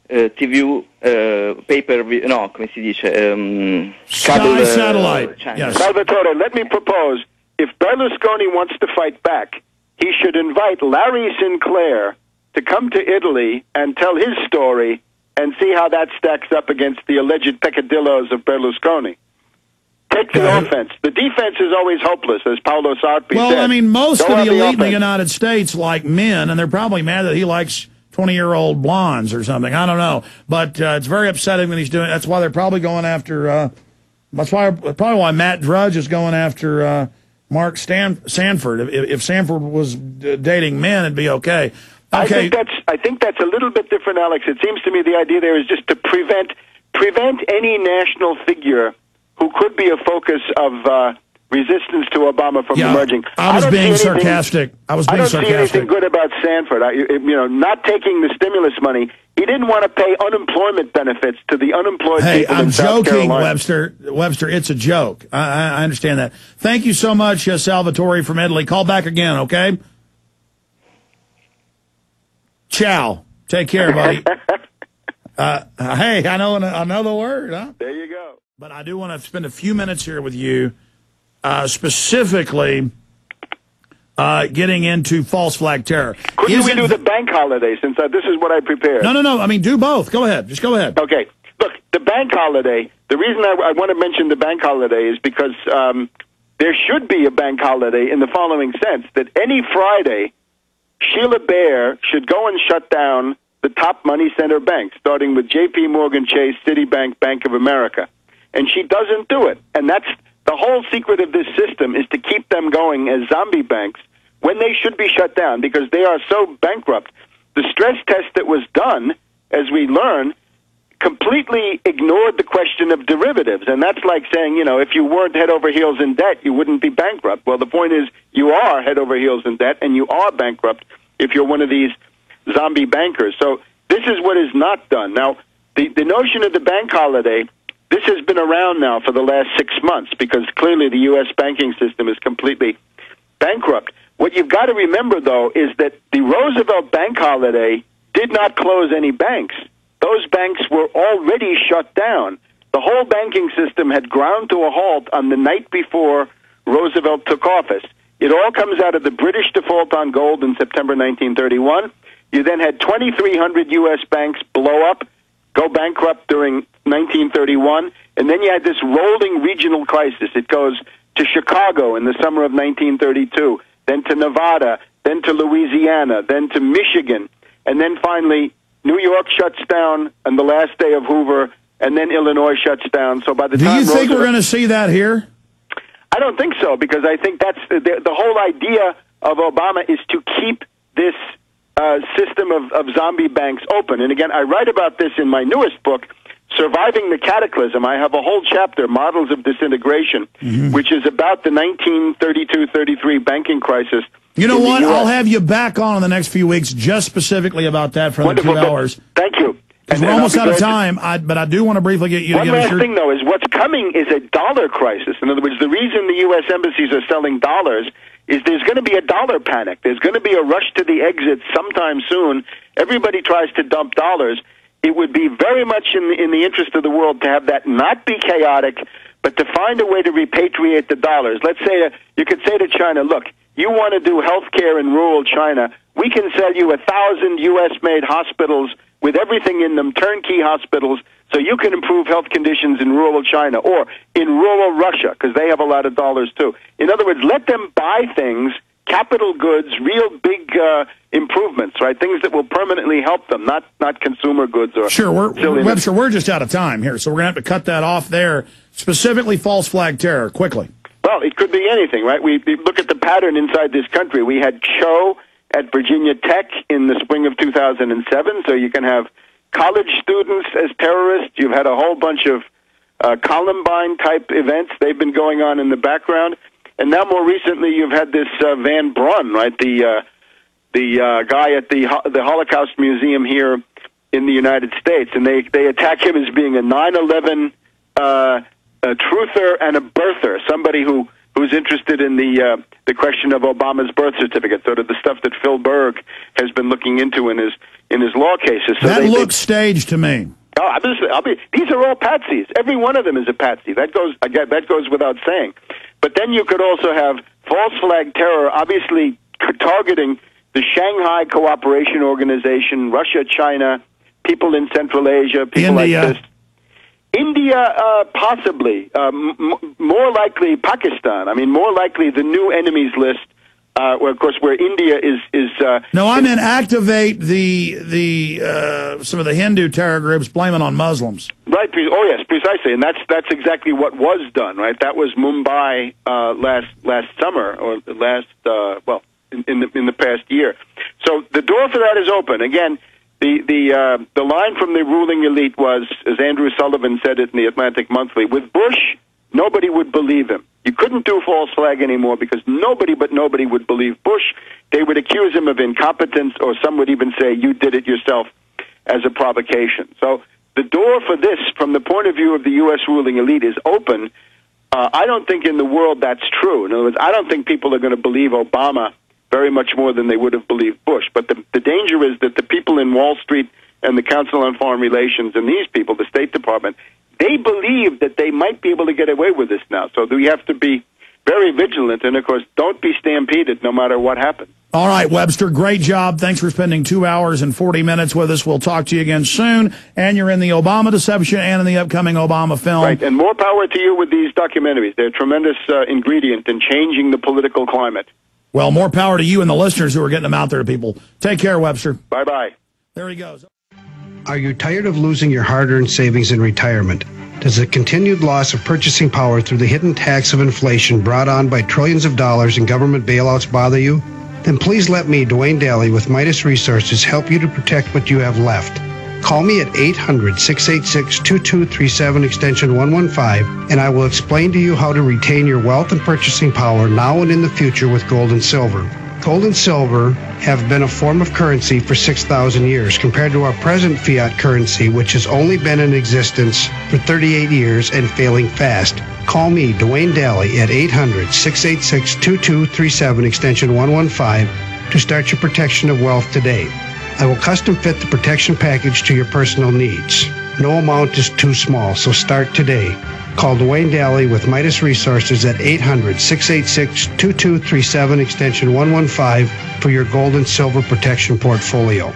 TV, pay-per-view, no, come si dice? Sky satellite. Yes. Salvatore, let me propose, if Berlusconi wants to fight back, he should invite Larry Sinclair to come to Italy and tell his story and see how that stacks up against the alleged peccadillos of Berlusconi. Take the offense. The defense is always hopeless, as Paolo Sarpi said. Well, I mean, most Go of the on elite in the offense. United States like men, and they're probably mad that he likes 20-year-old blondes or something. I don't know. But it's very upsetting when he's doing it. That's why they're probably going after probably why Matt Drudge is going after Mark Sanford. If Sanford was dating men, it'd be okay. Okay. I think that's a little bit different, Alex. It seems to me the idea there is just to prevent any national figure who could be a focus of resistance to Obama from emerging. I was being sarcastic. I don't see anything good about Sanford. Not taking the stimulus money. He didn't want to pay unemployment benefits to the unemployed people in South Carolina. Webster, it's a joke. I understand that. Thank you so much, Salvatore from Italy. Call back again, okay? Ciao. Take care, buddy. Hey, I know the word, huh? There you go. But I do want to spend a few minutes here with you, specifically getting into false flag terror. Couldn't we do the bank holiday, since this is what I prepared? No. I mean, do both. Go ahead. Just go ahead. Okay. Look, the bank holiday, the reason I want to mention the bank holiday is because there should be a bank holiday in the following sense, that any Friday, Sheila Bair should go and shut down the top money center banks, starting with J.P. Morgan Chase, Citibank, Bank of America. And she doesn't do it. And that's the whole secret of this system, is to keep them going as zombie banks when they should be shut down because they are so bankrupt. The stress test that was done, as we learn, completely ignored the question of derivatives. And that's like saying, if you weren't head over heels in debt, you wouldn't be bankrupt. Well, the point is you are head over heels in debt, and you are bankrupt if you're one of these zombie bankers. So this is what is not done. Now, the notion of the bank holiday, this has been around now for the last 6 months because clearly the U.S. banking system is completely bankrupt. What you've got to remember, though, is that the Roosevelt bank holiday did not close any banks. Those banks were already shut down. The whole banking system had ground to a halt on the night before Roosevelt took office. It all comes out of the British default on gold in September 1931. You then had 2,300 U.S. banks blow up, go bankrupt during 1931, and then you had this rolling regional crisis. It goes to Chicago in the summer of 1932, then to Nevada, then to Louisiana, then to Michigan, and then finally New York shuts down on the last day of Hoover, and then Illinois shuts down. So by the time do you think we're going to see that here? I don't think so, because I think that's the whole idea of Obama is to keep this system of zombie banks open. And again, I write about this in my newest book, Surviving the Cataclysm. I have a whole chapter, Models of Disintegration, which is about the 1932-33 banking crisis. You know what? I'll have you back on in the next few weeks just specifically about that for the 2 hours. Thank you. Because we're almost out of time, but I do want to briefly get you to give us your... One last thing, though, is what's coming is a dollar crisis. In other words, the reason the U.S. embassies are selling dollars is there's going to be a dollar panic. There's going to be a rush to the exit sometime soon. Everybody tries to dump dollars. It would be very much in the interest of the world to have that not be chaotic, but to find a way to repatriate the dollars. Let's say you could say to China, look, you want to do health care in rural China, we can sell you 1,000 U.S.-made hospitals with everything in them, turnkey hospitals, so you can improve health conditions in rural China or in rural Russia, because they have a lot of dollars too. In other words, let them buy things, capital goods, real big improvements, right? Things that will permanently help them, not consumer goods or... Sure, Webster, we're just out of time here, so we're going to have to cut that off there. Specifically false flag terror, quickly. Well, it could be anything, right? We look at the pattern inside this country. We had Cho at Virginia Tech in the spring of 2007, so you can have college students as terrorists. You've had a whole bunch of Columbine-type events. They've been going on in the background. And now more recently you've had this Van Braun, right, the guy at the Holocaust Museum here in the United States, and they attack him as being a 9/11 a truther and a birther, somebody who who's interested in the question of Obama's birth certificate, sort of the stuff that Phil Berg has been looking into in his law cases. So that looks staged to me. Oh, these are all patsies. Every one of them is a patsy. That goes without saying. But then you could also have false flag terror, obviously targeting the Shanghai Cooperation Organization, Russia, China, people in Central Asia, people India. like this. India, possibly. More likely Pakistan. I mean, more likely the new enemies list, where India is. No, I meant activate the some of the Hindu terror groups, blame it on Muslims. Right. Oh, yes, precisely, and that's exactly what was done. Right. That was Mumbai last summer, or in the past year. So the door for that is open. Again, the line from the ruling elite was, as Andrew Sullivan said it in the Atlantic Monthly, with Bush, nobody would believe him. You couldn't do false flag anymore because nobody would believe Bush. They would accuse him of incompetence, or some would even say you did it yourself as a provocation. So the door for this, from the point of view of the U.S. ruling elite, is open. I don't think in the world that's true. In other words, I don't think people are going to believe Obama very much more than they would have believed Bush. But the danger is that the people in Wall Street and the Council on Foreign Relations and these people, the State Department, they believe that they might be able to get away with this now. So we have to be very vigilant, and, of course, don't be stampeded no matter what happens. All right, Webster, great job. Thanks for spending 2 hours and 40 minutes with us. We'll talk to you again soon. And you're in the Obama deception and in the upcoming Obama film. Right, and more power to you with these documentaries. They're a tremendous ingredient in changing the political climate. Well, more power to you and the listeners who are getting them out there to people. Take care, Webster. Bye-bye. There he goes. Are you tired of losing your hard-earned savings in retirement? Does the continued loss of purchasing power through the hidden tax of inflation brought on by trillions of dollars in government bailouts bother you? Then please let me, Dwayne Daly with Midas Resources, help you to protect what you have left. Call me at 800-686-2237 extension 115, and I will explain to you how to retain your wealth and purchasing power now and in the future with gold and silver. Gold and silver have been a form of currency for 6,000 years compared to our present fiat currency, which has only been in existence for 38 years and failing fast. Call me, Dwayne Daly, at 800-686-2237 extension 115 to start your protection of wealth today. I will custom fit the protection package to your personal needs. No amount is too small, so start today. Call Dwayne Daly with Midas Resources at 800-686-2237 extension 115 for your gold and silver protection portfolio.